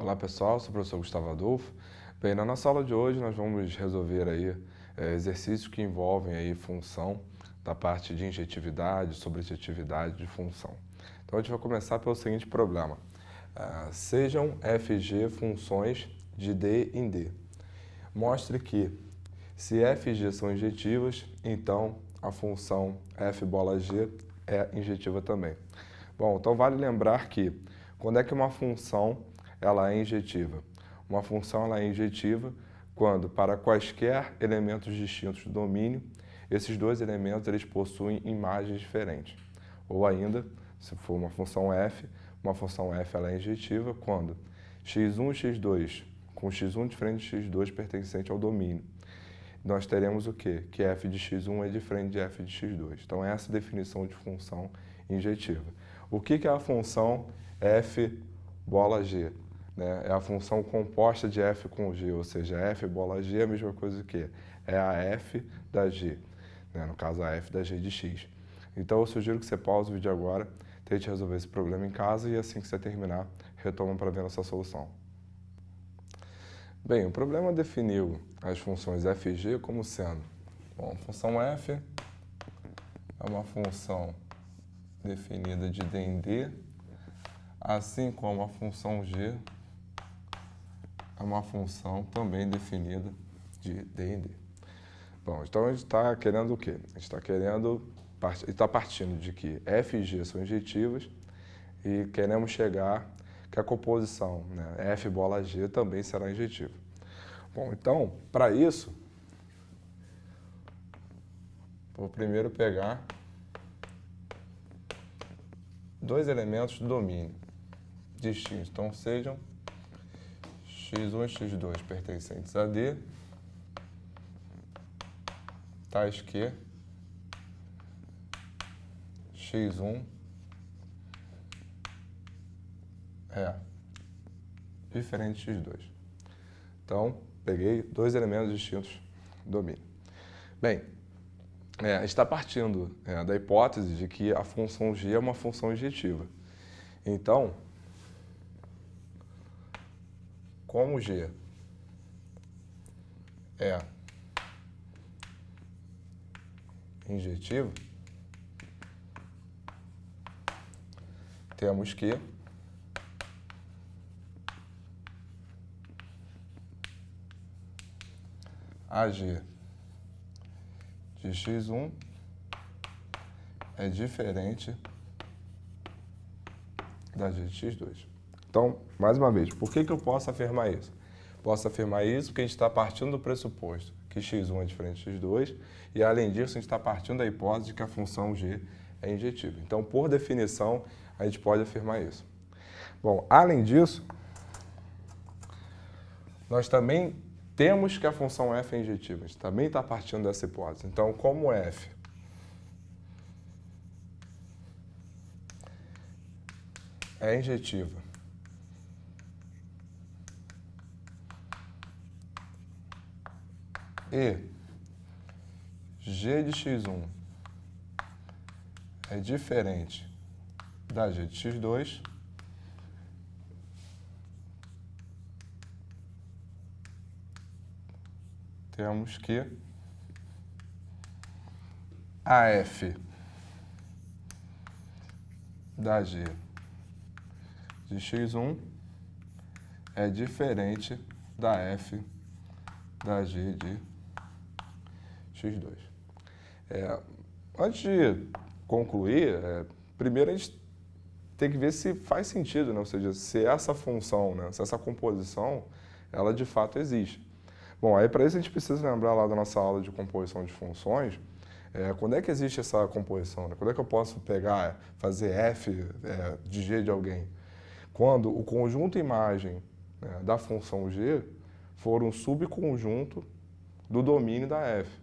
Olá pessoal, sou o professor Gustavo Adolfo. Bem, na nossa aula de hoje nós vamos resolver aí exercícios que envolvem aí função da parte de injetividade, sobrejetividade de função. Então a gente vai começar pelo seguinte problema. Sejam f e g funções de d em d. Mostre que se f e g são injetivas, então a função f bola g é injetiva também. Bom, então vale lembrar que quando é que uma função ela é injetiva? Uma função ela é injetiva quando, para quaisquer elementos distintos do domínio, esses dois elementos eles possuem imagens diferentes. Ou ainda, se for uma função f ela é injetiva quando x1 e x2 com x1 diferente de x2 pertencente ao domínio. Nós teremos o quê? Que f de x1 é diferente de f de x2. Então, essa é a definição de função injetiva. O que é a função f bola g? É a função composta de f com g, ou seja, f bola g é a mesma coisa que é a f da g, no caso a f da g de x. Então eu sugiro que você pause o vídeo agora, tente resolver esse problema em casa e assim que você terminar, retoma para ver a nossa solução. Bem, o problema definiu as funções f e g como sendo, bom, a função f é uma função definida de d em d, assim como a função g é uma função também definida de d em d. Bom, então a gente está querendo o quê? A gente está partindo de que f e g são injetivas e queremos chegar que a composição, f bola g também será injetiva. Bom, então, para isso, vou primeiro pegar dois elementos do domínio distintos, então sejam x1 e x2 pertencentes a D, tais que x1 é diferente de x2. Então, peguei dois elementos distintos do domínio. Bem, a gente está partindo da hipótese de que a função g é uma função injetiva. Então, como g é injetivo, temos que a g de x1 é diferente da g de x2. Então, mais uma vez, por que eu posso afirmar isso? Posso afirmar isso porque a gente está partindo do pressuposto que x1 é diferente de x2 e, além disso, a gente está partindo da hipótese de que a função g é injetiva. Então, por definição, a gente pode afirmar isso. Bom, além disso, nós também temos que a função f é injetiva. A gente também está partindo dessa hipótese. Então, como f é injetiva e g de x1 é diferente da g de x2, temos que a f da g de x1 é diferente da f da g de x2. Antes de concluir, primeiro a gente tem que ver se faz sentido, ou seja, se essa função, se essa composição, ela de fato existe. Bom, aí para isso a gente precisa lembrar lá da nossa aula de composição de funções, quando é que existe essa composição? Quando é que eu posso pegar, fazer f de g de alguém? Quando o conjunto imagem da função g for um subconjunto do domínio da f.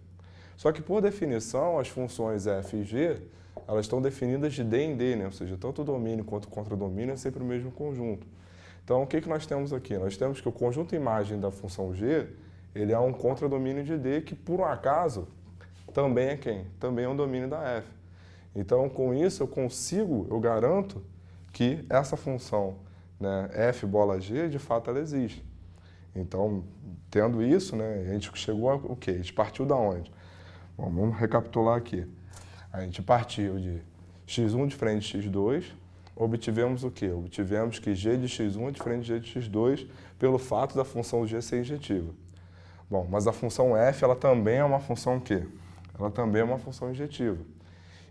Só que, por definição, as funções f e g, elas estão definidas de d em d, ou seja, tanto o domínio quanto o contradomínio é sempre o mesmo conjunto. Então, o que nós temos aqui? Nós temos que o conjunto imagem da função g, ele é um contradomínio de d, que, por um acaso, também é quem? Também é um domínio da f. Então, com isso, eu garanto que essa função né, f bola g, de fato ela existe. Então, tendo isso, né, a gente chegou a o quê? A gente partiu da onde? Bom, vamos recapitular aqui. A gente partiu de x1 diferente de x2, obtivemos o quê? Obtivemos que g de x1 é diferente de g de x2 pelo fato da função g ser injetiva. Bom, mas a função f, ela também é uma função o quê? Ela também é uma função injetiva.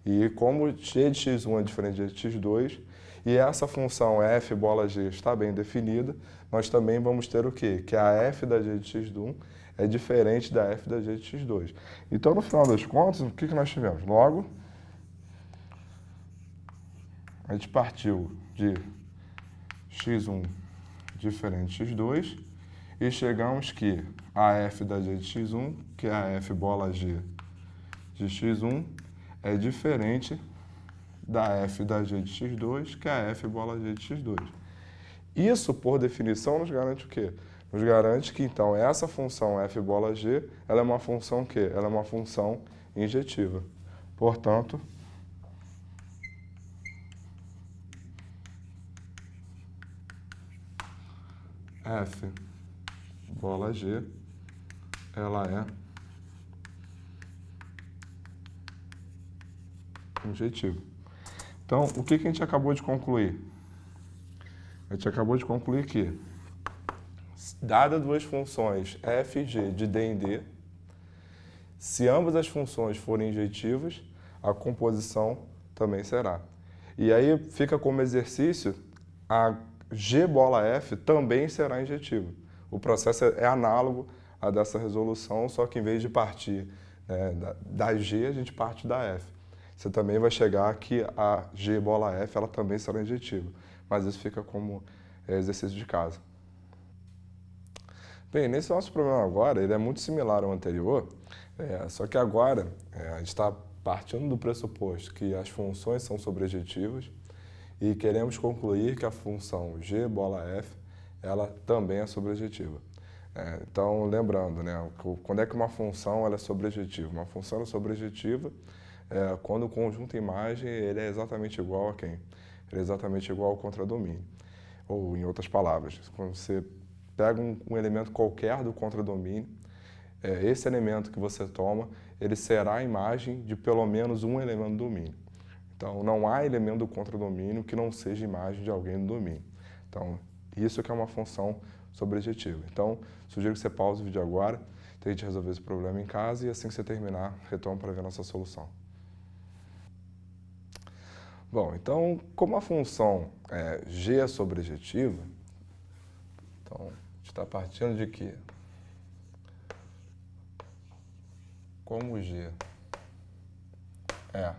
E como g de x1 é diferente de g de x2, e essa função f bola g está bem definida, nós também vamos ter o quê? Que a f da g de x1 é diferente da f da g de x2. Então, no final das contas, o que nós tivemos? Logo, a gente partiu de x1 diferente de x2 e chegamos que a f da g de x1, que é a f bola g de x1, é diferente da f da g de x2, que é a f bola g de x2. Isso, por definição, nos garante o quê? Nos garante que, então, essa função f bola g, ela é uma função o quê? Ela é uma função injetiva. Portanto, f bola g, ela é injetiva. Então, o que a gente acabou de concluir? A gente acabou de concluir que, dadas duas funções f e g de d em d, se ambas as funções forem injetivas, a composição também será. E aí fica como exercício, a g bola f também será injetiva. O processo é análogo a dessa resolução, só que em vez de partir da g, a gente parte da f. Você também vai chegar que a g bola f ela também será injetiva, mas isso fica como exercício de casa. Bem, nesse nosso problema agora, ele é muito similar ao anterior, só que agora a gente está partindo do pressuposto que as funções são sobrejetivas e queremos concluir que a função g bola f, ela também é sobrejetiva. Então, lembrando, né, quando é que uma função ela é sobrejetiva? Uma função é sobrejetiva quando o conjunto imagem ele é exatamente igual a quem? Ele é exatamente igual ao contradomínio. Ou, em outras palavras, quando você pega um elemento qualquer do contradomínio, esse elemento que você toma, ele será a imagem de pelo menos um elemento do domínio. Então, não há elemento do contradomínio que não seja imagem de alguém do domínio. Então, isso que é uma função sobrejetiva. Então, sugiro que você pause o vídeo agora, tente resolver esse problema em casa e assim que você terminar, retome para ver a nossa solução. Bom, então, como a função g é sobrejetiva, então, a gente está partindo de que, como g é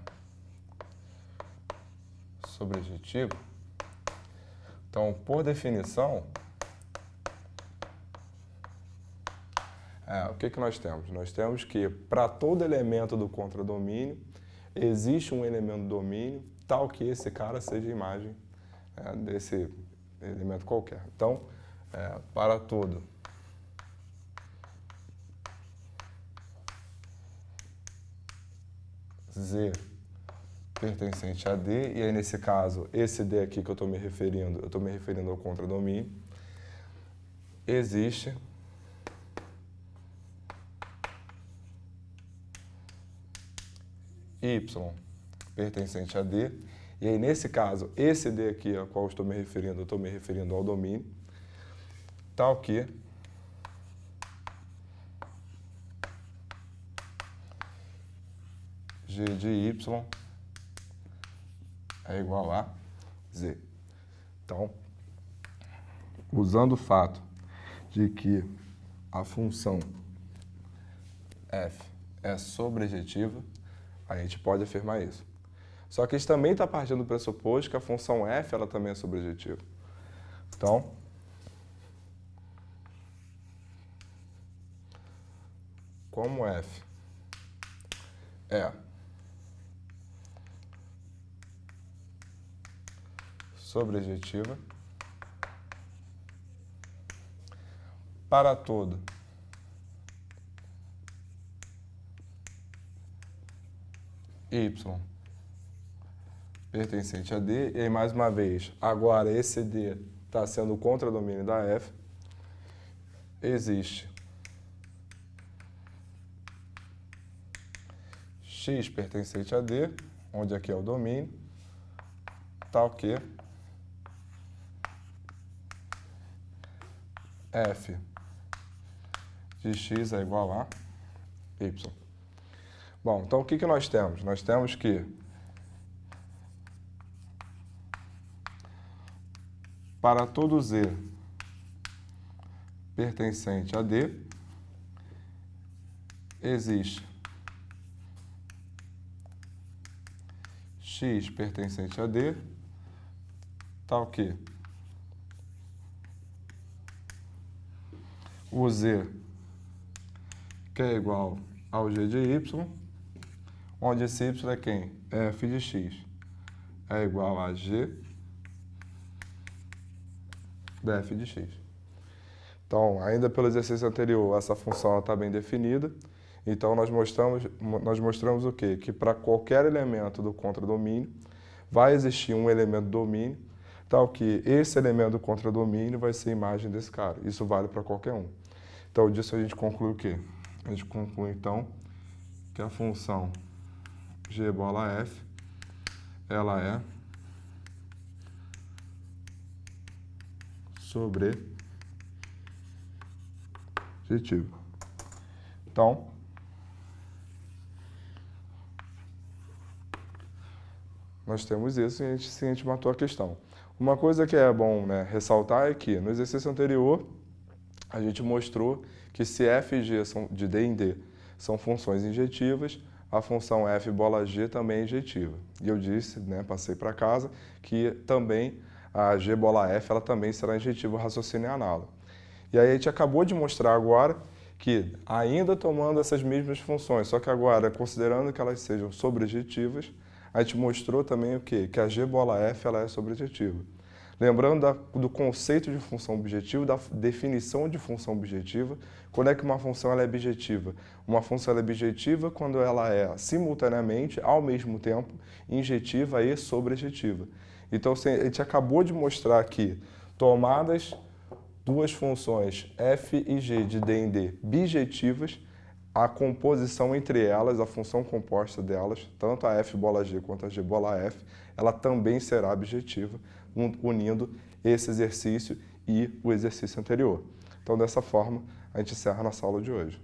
sobrejetivo, então, por definição, o que nós temos? Nós temos que, para todo elemento do contradomínio, existe um elemento do domínio tal que esse cara seja imagem desse elemento qualquer. Então, para todo Z pertencente a D, e aí nesse caso, esse D aqui que eu estou me referindo ao contradomínio, existe Y pertencente a D, e aí nesse caso, esse D aqui ao qual eu estou me referindo ao domínio, tal que G de Y é igual a Z. Então, usando o fato de que a função f é sobrejetiva, a gente pode afirmar isso. Só que a gente também está partindo do pressuposto que a função f ela também é sobrejetiva. Então, como f é sobrejetiva para todo y pertencente a D, e aí mais uma vez, agora esse D está sendo o contradomínio da F, existe X pertencente a D, onde aqui é o domínio, tal que F de X é igual a Y. Bom, então o que nós temos? Nós temos que para todo Z pertencente a D, existe X pertencente a D, tal que o Z, que é igual ao G de Y, onde esse Y é quem? F de X é igual a G da F de X. Então, ainda pelo exercício anterior, essa função está bem definida. Então, nós mostramos o quê? Que para qualquer elemento do contradomínio, vai existir um elemento domínio, tal que esse elemento do contradomínio vai ser a imagem desse cara. Isso vale para qualquer um. Então, disso a gente conclui o quê? A gente conclui, então, que a função g bola f, ela é sobrejetiva. Então, nós temos isso e a gente matou a questão. Uma coisa que é bom, né, ressaltar é que no exercício anterior a gente mostrou que se f e g de d em d são funções injetivas, a função f bola g também é injetiva. E eu disse, né, passei para casa, que também a g bola f ela também será injetiva, o raciocínio é análogo. E aí a gente acabou de mostrar agora que, ainda tomando essas mesmas funções, só que agora considerando que elas sejam sobrejetivas, a gente mostrou também o quê? Que a g bola f ela é sobrejetiva. Lembrando do conceito de função objetiva, da definição de função objetiva, quando é que uma função ela é objetiva? Uma função ela é objetiva quando ela é simultaneamente, ao mesmo tempo, injetiva e sobrejetiva. Então, a gente acabou de mostrar que, tomadas duas funções f e g de d em d bijetivas, a composição entre elas, a função composta delas, tanto a f bola g quanto a g bola f, ela também será objetiva, unindo esse exercício e o exercício anterior. Então, dessa forma, a gente encerra nossa aula de hoje.